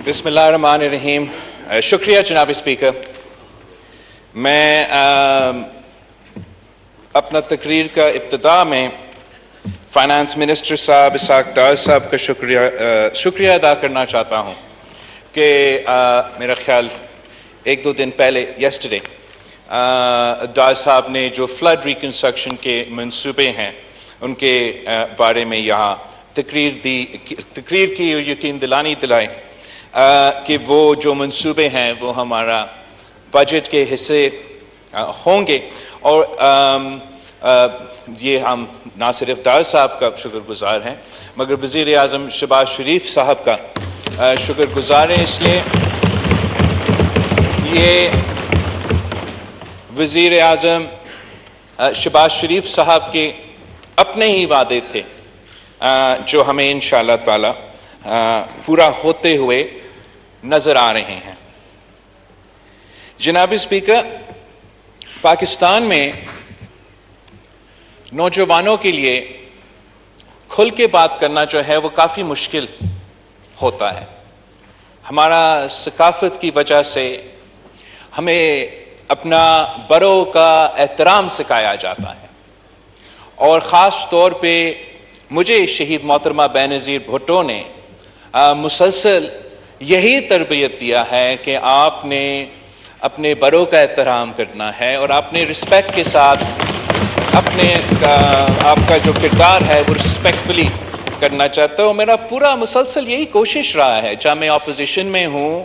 بسم اللہ الرحمن الرحیم. شکریہ جناب اسپیکر. میں اپنا تقریر کا ابتدا میں فائنانس منسٹر صاحب اسحاق ڈار صاحب کا شکریہ ادا کرنا چاہتا ہوں کہ میرا خیال ایک دو دن پہلے یسٹرڈے ڈار صاحب نے جو فلڈ ریکنسٹرکشن کے منصوبے ہیں ان کے بارے میں یہاں تقریر کی اور یقین دلائی کہ وہ جو منصوبے ہیں وہ ہمارا بجٹ کے حصے ہوں گے. اور یہ ہم نہ صرف ڈار صاحب کا شکر گزار ہیں مگر وزیر اعظم شہباز شریف صاحب کا شکر گزار ہیں. اس لیے یہ وزیر اعظم شہباز شریف صاحب کے اپنے ہی وعدے تھے جو ہمیں انشاءاللہ تعالی پورا ہوتے ہوئے نظر آ رہے ہیں. جناب اسپیکر، پاکستان میں نوجوانوں کے لیے کھل کے بات کرنا جو ہے وہ کافی مشکل ہوتا ہے. ہمارا ثقافت کی وجہ سے ہمیں اپنا بڑوں کا احترام سکھایا جاتا ہے اور خاص طور پہ مجھے شہید محترمہ بینظیر بھٹو نے مسلسل یہی تربیت دیا ہے کہ آپ نے اپنے بڑوں کا احترام کرنا ہے اور آپ نے رسپیکٹ کے ساتھ آپ کا جو کردار ہے وہ رسپیکٹفلی کرنا چاہتا ہوں. میرا پورا مسلسل یہی کوشش رہا ہے، چاہے میں اپوزیشن میں ہوں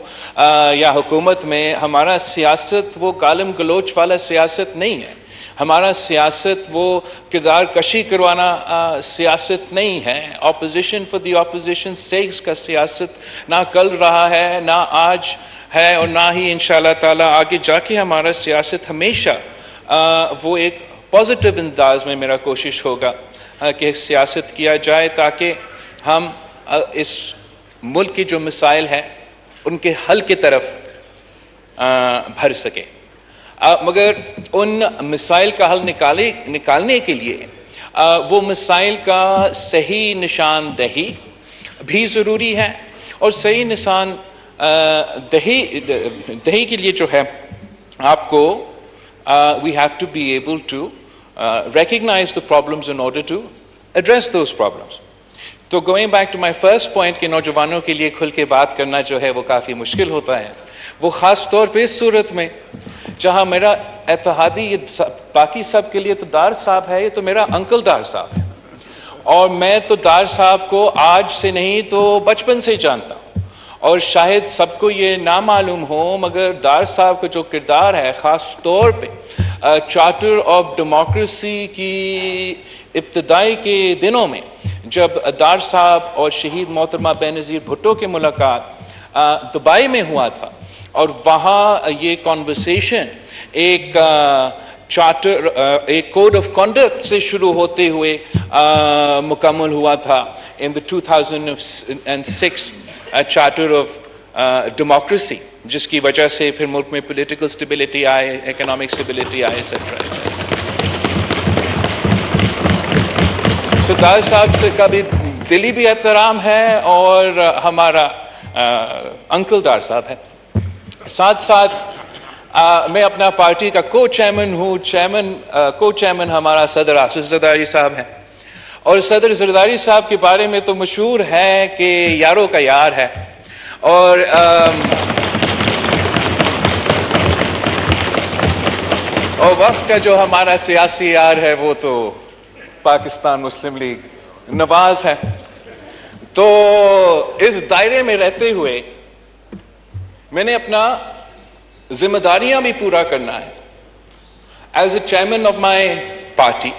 یا حکومت میں. ہمارا سیاست وہ گالم گلوچ والا سیاست نہیں ہے. ہمارا سیاست وہ کردار کشی کروانا سیاست نہیں ہے. Opposition for the opposition sake کا سیاست نہ کل رہا ہے نہ آج ہے اور نہ ہی انشاءاللہ تعالی آگے جا کے ہمارا سیاست ہمیشہ وہ ایک پازیٹیو انداز میں میرا کوشش ہوگا کہ سیاست کیا جائے تاکہ ہم اس ملک کی جو مسائل ہیں ان کے حل کی طرف بڑھ سکیں. مگر ان مسائل کا حل نکالنے کے لیے وہ مسائل کا صحیح نشاندہی بھی ضروری ہے اور صحیح نشان دہی کے لیے جو ہے آپ کو we have to be able to recognize the problems in order to address those problems. تو going back to my first point کہ نوجوانوں کے لیے کھل کے بات کرنا جو ہے وہ کافی مشکل ہوتا ہے، وہ خاص طور پہ اس صورت میں جہاں میرا اتحادی باقی سب کے لیے تو ڈار صاحب ہے، یہ تو میرا انکل ڈار صاحب ہے اور میں تو ڈار صاحب کو آج سے نہیں تو بچپن سے جانتا ہوں. اور شاید سب کو یہ نہ معلوم ہو مگر ڈار صاحب کا جو کردار ہے خاص طور پہ چارٹر آف ڈیموکریسی کی ابتدائی کے دنوں میں جب ڈار صاحب اور شہید محترمہ بینظیر بھٹو کی ملاقات دبئی میں ہوا تھا اور وہاں یہ کانورسیشن ایک چارٹر ایک کوڈ آف کنڈکٹ سے شروع ہوتے ہوئے مکمل ہوا تھا ان the 2006 چارٹر آف ڈیموکریسی، جس کی وجہ سے پھر ملک میں پولیٹیکل سٹیبلٹی آئے، اکنامک سٹیبلٹی آئے ایٹسٹرا. ڈار صاحب سے کا بھی دلی بھی احترام ہے اور ہمارا انکل ڈار صاحب ہے. ساتھ ساتھ میں اپنا پارٹی کا کو چیئرمین ہوں. کو چیئرمین ہمارا صدر آصف زرداری صاحب ہیں اور صدر زرداری صاحب کے بارے میں تو مشہور ہے کہ یاروں کا یار ہے اور وقت کا جو ہمارا سیاسی یار ہے وہ تو پاکستان مسلم لیگ نواز ہے. تو اس دائرے میں رہتے ہوئے میں نے اپنا ذمہ داریاں بھی پورا کرنا ہے as a chairman of my party,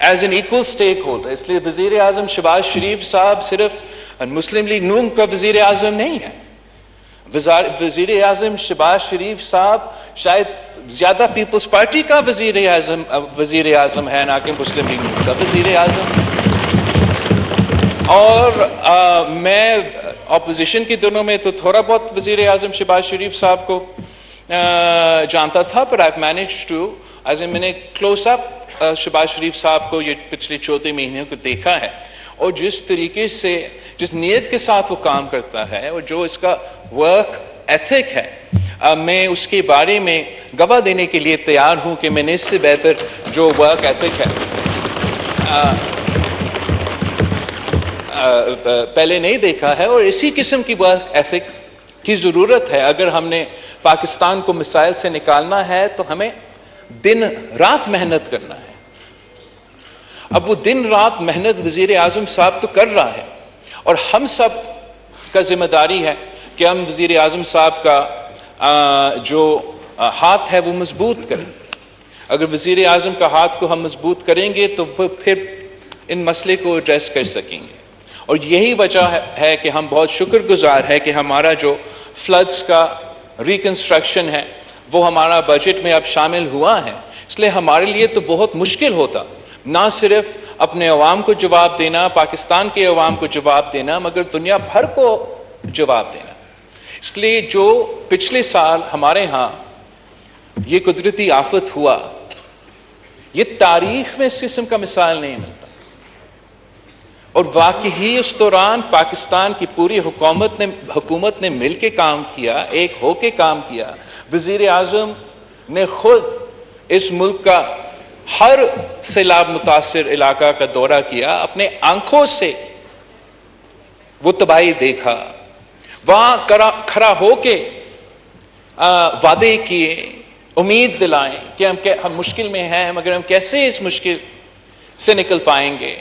as an equal stakeholder. اس لیے وزیر اعظم شہباز شریف صاحب صرف مسلم لیگ نون کا وزیر اعظم نہیں ہے. وزیر اعظم شہباز شریف صاحب شاید زیادہ پیپلز پارٹی کا وزیر اعظم ہے نہ کہ مسلم لیگ نون کا وزیر اعظم. اور میں اپوزیشن کے دنوں میں تو تھوڑا بہت وزیر اعظم شہباز شریف صاحب کو جانتا تھا پر I've managed to میں نے کلوز اپ شہباز شریف صاحب کو یہ پچھلے 34 مہینوں کو دیکھا ہے اور جس طریقے سے جس نیت کے ساتھ وہ کام کرتا ہے اور جو اس کا ورک ایتھک ہے، میں اس کے بارے میں گواہ دینے کے لیے تیار ہوں کہ میں نے اس سے بہتر جو ورک ایتھک ہے پہلے نہیں دیکھا ہے، اور اسی قسم کی ورک ایتھک کی ضرورت ہے۔ اگر ہم نے پاکستان کو مسائل سے نکالنا ہے تو ہمیں دن رات محنت کرنا ہے۔ اب وہ دن رات محنت وزیر اعظم صاحب تو کر رہا ہے، اور ہم سب کا ذمہ داری ہے کہ ہم وزیر اعظم صاحب کا جو ہاتھ ہے وہ مضبوط کریں۔ اگر وزیر اعظم کا ہاتھ کو ہم مضبوط کریں گے تو پھر ان مسئلے کو ایڈریس کر سکیں گے۔ اور یہی وجہ ہے کہ ہم بہت شکر گزار ہے کہ ہمارا جو فلڈز کا ریکنسٹرکشن ہے وہ ہمارا بجٹ میں اب شامل ہوا ہے۔ اس لیے ہمارے لیے تو بہت مشکل ہوتا نہ صرف اپنے عوام کو جواب دینا، پاکستان کے عوام کو جواب دینا، مگر دنیا بھر کو جواب دینا۔ اس لیے جو پچھلے سال ہمارے ہاں یہ قدرتی آفت ہوا، یہ تاریخ میں اس قسم کا مثال نہیں ملتا، اور واقعی اس دوران پاکستان کی پوری حکومت نے مل کے کام کیا، ایک ہو کے کام کیا۔ وزیر اعظم نے خود اس ملک کا ہر سیلاب متاثر علاقہ کا دورہ کیا، اپنے آنکھوں سے وہ تباہی دیکھا، وہاں کھڑا ہو کے وعدے کیے، امید دلائیں کہ ہم مشکل میں ہیں مگر ہم کیسے اس مشکل سے نکل پائیں گے۔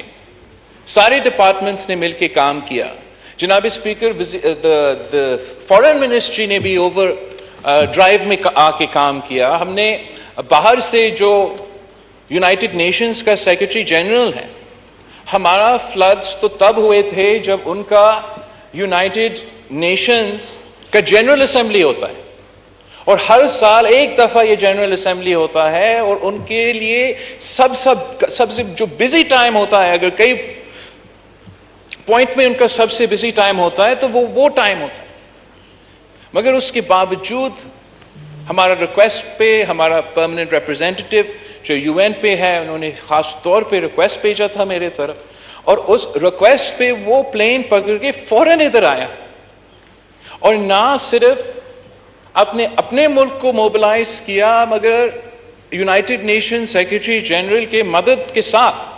سارے ڈپارٹمنٹس نے مل کے کام کیا۔ جناب اسپیکر، فارن منسٹری نے بھی اوور ڈرائیو میں آ کے کام کیا۔ ہم نے باہر سے جو یونائٹڈ نیشنز کا سیکرٹری جنرل ہے، ہمارا فلڈز تو تب ہوئے تھے جب ان کا یونائٹڈ نیشنز کا جنرل اسمبلی ہوتا ہے، اور ہر سال ایک دفعہ یہ جنرل اسمبلی ہوتا ہے، اور ان کے لیے سب سے جو بزی ٹائم ہوتا ہے، اگر کئی پوائنٹ میں ان کا سب سے بزی ٹائم ہوتا ہے تو وہ ٹائم ہوتا ہے۔ مگر اس کے باوجود ہمارا ریکویسٹ پہ ہمارا پرماننٹ ریپرزینٹیٹو جو یو این پہ ہے، انہوں نے خاص طور پہ ریکویسٹ بھیجا تھا میرے طرف، اور اس ریکویسٹ پہ وہ پلین پکڑ کے فوراً ادھر آیا، اور نہ صرف اپنے ملک کو موبلائز کیا مگر یونائٹڈ نیشن سیکرٹری جنرل کے مدد کے ساتھ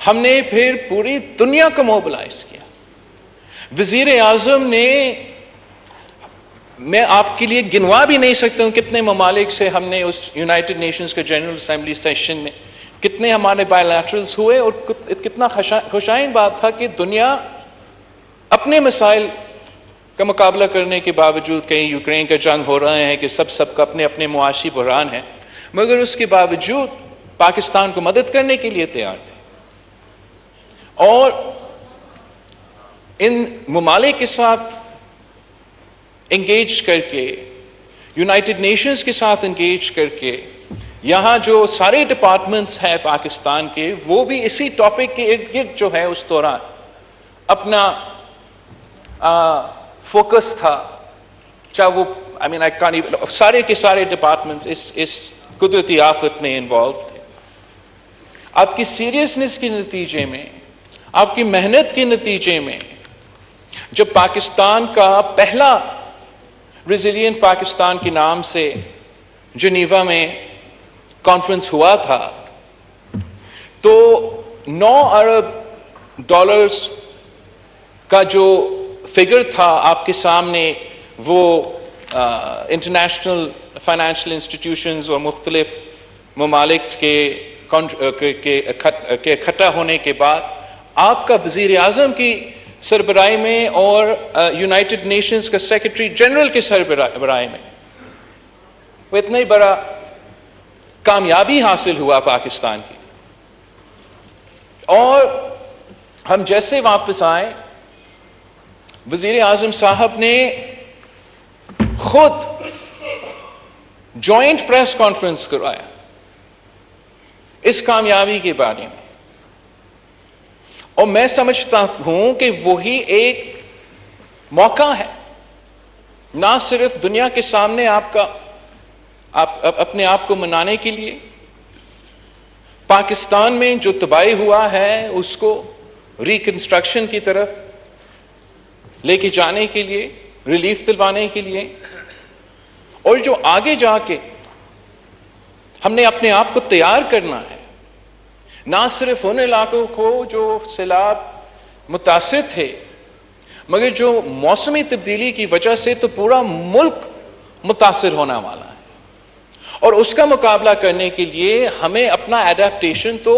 ہم نے پھر پوری دنیا کو موبلائز کیا۔ وزیر اعظم نے، میں آپ کے لیے گنوا بھی نہیں سکتا ہوں کتنے ممالک سے ہم نے اس یونائٹڈ نیشنز کے جنرل اسمبلی سیشن میں کتنے ہمارے بائی لیٹرلز ہوئے، اور کتنا خوشائن بات تھا کہ دنیا اپنے مسائل کا مقابلہ کرنے کے باوجود، کہیں یوکرین کا جنگ ہو رہے ہیں کہ سب کا اپنے اپنے معاشی بحران ہیں، مگر اس کے باوجود پاکستان کو مدد کرنے کے لیے تیار تھے۔ اور ان ممالک کے ساتھ انگیج کر کے، یونائٹڈ نیشنز کے ساتھ انگیج کر کے، یہاں جو سارے ڈپارٹمنٹس ہیں پاکستان کے، وہ بھی اسی ٹاپک کے ارد گرد جو ہے اس دوران اپنا فوکس تھا، چاہے وہ سارے کے سارے ڈپارٹمنٹس اس قدرتی آفت میں انوالو تھے۔ آپ کی سیریسنس کے نتیجے میں، آپ کی محنت کے نتیجے میں، جب پاکستان کا پہلا ریزیلینٹ پاکستان کے نام سے جنیوا میں کانفرنس ہوا تھا، تو $9 ارب کا جو فگر تھا آپ کے سامنے، وہ انٹرنیشنل فائنینشیل انسٹیٹیوشنز اور مختلف ممالک کے اکٹھا ہونے کے بعد آپ کا وزیر اعظم کی سربراہی میں اور یونائٹڈ نیشنز کا سیکرٹری جنرل کے سربراہی میں وہ اتنا ہی بڑا کامیابی حاصل ہوا پاکستان کی۔ اور ہم جیسے واپس آئے، وزیر اعظم صاحب نے خود جوائنٹ پریس کانفرنس کروایا اس کامیابی کے بارے میں، اور میں سمجھتا ہوں کہ وہی ایک موقع ہے نہ صرف دنیا کے سامنے اپنے آپ کو منانے کے لیے، پاکستان میں جو تباہی ہوا ہے اس کو ریکنسٹرکشن کی طرف لے کے جانے کے لیے، ریلیف دلوانے کے لیے، اور جو آگے جا کے ہم نے اپنے آپ کو تیار کرنا ہے، نہ صرف ان علاقوں کو جو سیلاب متاثر تھے، مگر جو موسمی تبدیلی کی وجہ سے تو پورا ملک متاثر ہونے والا ہے، اور اس کا مقابلہ کرنے کے لیے ہمیں اپنا ایڈیپٹیشن تو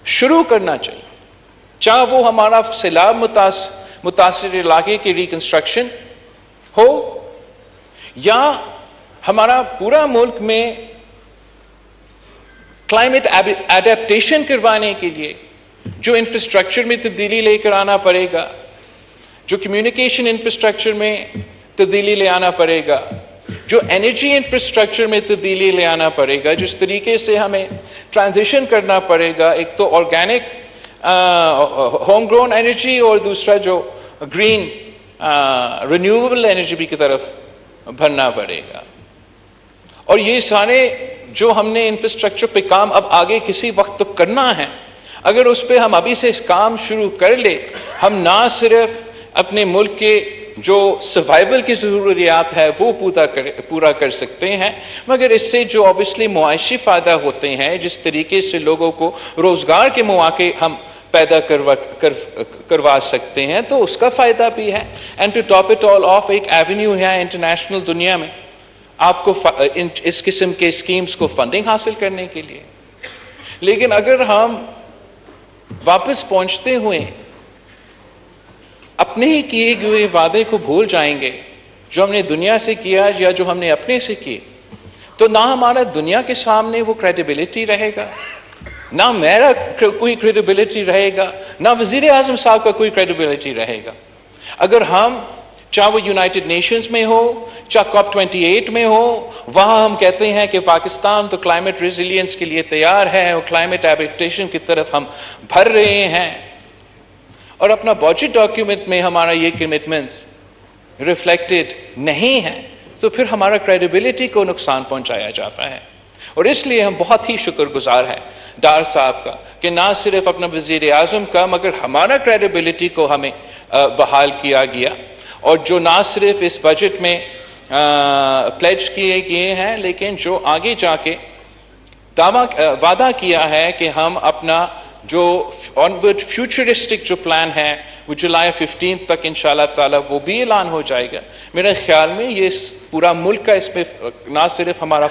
شروع کرنا چاہیے، چاہے وہ ہمارا سیلاب متاثر علاقے کی ریکنسٹرکشن ہو، یا ہمارا پورا ملک میں کلائمیٹ ایڈیپٹیشن کروانے کے لیے جو انفراسٹرکچر میں تبدیلی لے کر آنا پڑے گا، جو کمیونیکیشن انفراسٹرکچر میں تبدیلی لے آنا پڑے گا، جو انرجی انفراسٹرکچر میں تبدیلی لے آنا پڑے گا، جس طریقے سے ہمیں ٹرانزیشن کرنا پڑے گا، ایک تو آرگینک ہوم گرون انرجی اور دوسرا جو گرین رینیویبل انرجی کی طرف بھرنا پڑے گا. اور یہ سارے جو ہم نے انفراسٹرکچر پہ کام اب آگے کسی وقت تو کرنا ہے، اگر اس پہ ہم ابھی سے اس کام شروع کر لیں، ہم نہ صرف اپنے ملک کے جو سروائیول کی ضروریات ہے وہ پورا کر سکتے ہیں، مگر اس سے جو آبویسلی معاشی فائدہ ہوتے ہیں، جس طریقے سے لوگوں کو روزگار کے مواقع ہم پیدا کروا سکتے ہیں، تو اس کا فائدہ بھی ہے. And to top it all off, ایک ایونیو ہے انٹرنیشنل دنیا میں آپ کو اس قسم کے اسکیمز کو فنڈنگ حاصل کرنے کے لیے. لیکن اگر ہم واپس پہنچتے ہوئے اپنے ہی کیے ہوئے وعدے کو بھول جائیں گے، جو ہم نے دنیا سے کیا یا جو ہم نے اپنے سے کیے، تو نہ ہمارا دنیا کے سامنے وہ کریڈیبلٹی رہے گا، نہ میرا کوئی کریڈیبلٹی رہے گا، نہ وزیر اعظم صاحب کا کوئی کریڈیبلٹی رہے گا. اگر ہم چاہے وہ یونائٹڈ نیشنز میں ہو، چاہے COP 28 میں ہو، وہاں ہم کہتے ہیں کہ پاکستان تو کلائمیٹ ریزیلینس کے لیے تیار ہے اور کلائمیٹ ایڈیپٹیشن کی طرف ہم بڑھ رہے ہیں، اور اپنا بجٹ ڈاکیومنٹ میں ہمارا یہ کمٹمنٹس ریفلیکٹڈ نہیں ہیں، تو پھر ہمارا کریڈیبلٹی کو نقصان پہنچایا جاتا ہے. اور اس لیے ہم بہت ہی شکر گزار ہیں ڈار صاحب کا کہ نہ صرف اپنا وزیر اعظم کا، مگر ہمارا کریڈیبلٹی کو ہمیں بحال کیا گیا، اور جو نہ صرف اس بجٹ میں پلیج کیے گئے ہیں، لیکن جو آگے جا کے وعدہ کیا ہے کہ ہم اپنا جو آنورڈ فیوچرسٹک جو پلان ہے وہ جولائی 15 تک انشاءاللہ تعالی وہ بھی اعلان ہو جائے گا. میرے خیال میں یہ پورا ملک کا اس میں نہ صرف ہمارا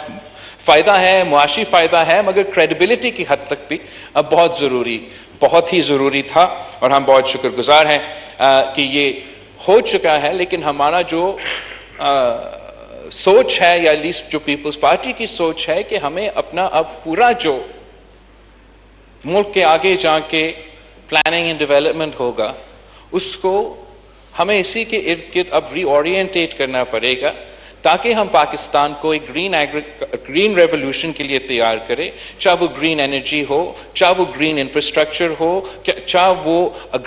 فائدہ ہے، معاشی فائدہ ہے، مگر کریڈیبلٹی کی حد تک بھی اب بہت ہی ضروری تھا، اور ہم بہت شکر گزار ہیں کہ یہ ہو چکا ہے. لیکن ہمارا جو سوچ ہے، یا لیسٹ جو پیپلز پارٹی کی سوچ ہے، کہ ہمیں اپنا اب پورا جو ملک کے آگے جا کے پلاننگ اینڈ ڈیولپمنٹ ہوگا، اس کو ہمیں اسی کے ارد گرد اب ری اورینٹیٹ کرنا پڑے گا، تاکہ ہم پاکستان کو ایک گرین ریولوشن کے لیے تیار کریں، چاہے وہ گرین انرجی ہو، چاہے وہ گرین انفراسٹرکچر ہو، چاہے وہ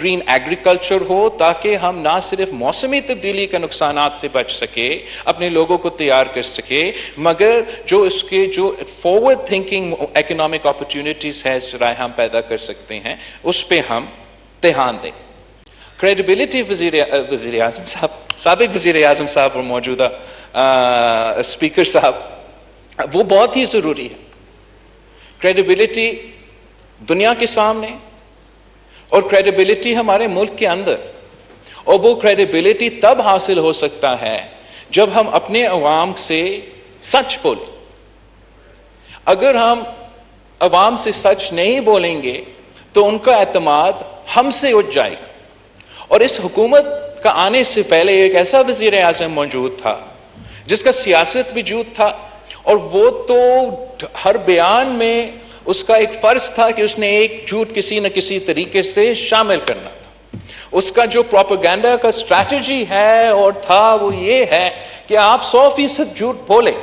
گرین ایگریکلچر ہو، تاکہ ہم نہ صرف موسمی تبدیلی کے نقصانات سے بچ سکے، اپنے لوگوں کو تیار کر سکے، مگر جو اس کے جو فارورڈ تھنکنگ اکنامک اپرچونٹیز ہے ذرائع ہم پیدا کر سکتے ہیں، اس پہ ہم دھیان دیں. کریڈیبلٹی وزیر اعظم صاحب، سابق وزیر اعظم صاحب اور موجودہ اسپیکر صاحب، وہ بہت ہی ضروری ہے. کریڈیبلٹی دنیا کے سامنے اور کریڈیبلٹی ہمارے ملک کے اندر، اور وہ کریڈیبلٹی تب حاصل ہو سکتا ہے جب ہم اپنے عوام سے سچ بولیں. اگر ہم عوام سے سچ نہیں بولیں گے تو ان کا اعتماد ہم سے اٹھ جائے گا. اور اس حکومت کا آنے سے پہلے ایک ایسا وزیر اعظم موجود تھا جس کا سیاست وجود تھا، اور وہ تو ہر بیان میں اس کا ایک فرض تھا کہ اس نے ایک جھوٹ کسی نہ کسی طریقے سے شامل کرنا تھا. اس کا جو پروپیگنڈا کا اسٹریٹجی ہے اور تھا وہ یہ ہے کہ آپ 100% جھوٹ بولیں،